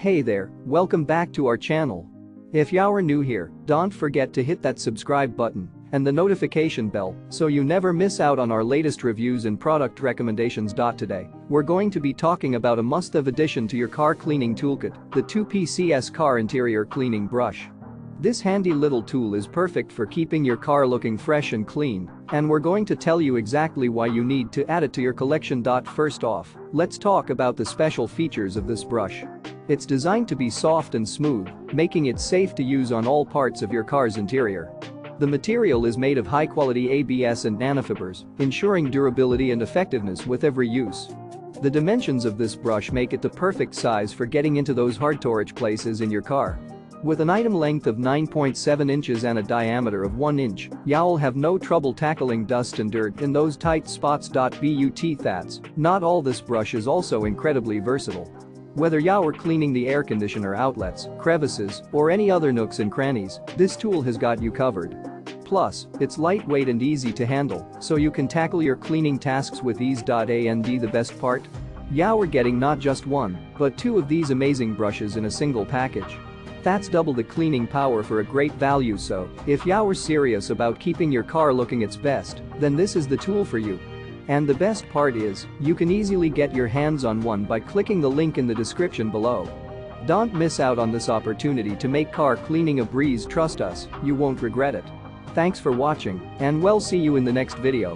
Hey there, welcome back to our channel. If you're new here, don't forget to hit that subscribe button and the notification bell so you never miss out on our latest reviews and product recommendations. Today, we're going to be talking about a must-have addition to your car cleaning toolkit, the 2PCS Car Interior Cleaning Brush. This handy little tool is perfect for keeping your car looking fresh and clean, and we're going to tell you exactly why you need to add it to your collection. First off, let's talk about the special features of this brush. It's designed to be soft and smooth, making it safe to use on all parts of your car's interior. The material is made of high-quality ABS and nanofibers, ensuring durability and effectiveness with every use. The dimensions of this brush make it the perfect size for getting into those hard-to-reach places in your car. With an item length of 9.7 inches and a diameter of 1 inch, you'll have no trouble tackling dust and dirt in those tight spots. But that's not all. This brush is also incredibly versatile. Whether you're cleaning the air conditioner outlets, crevices, or any other nooks and crannies, this tool has got you covered. Plus, it's lightweight and easy to handle, so you can tackle your cleaning tasks with ease. And the best part? You're getting not just one, but two of these amazing brushes in a single package. That's double the cleaning power for a great value. So, if you're serious about keeping your car looking its best, then this is the tool for you. And the best part is, you can easily get your hands on one by clicking the link in the description below. Don't miss out on this opportunity to make car cleaning a breeze. Trust us, you won't regret it. Thanks for watching, and we'll see you in the next video.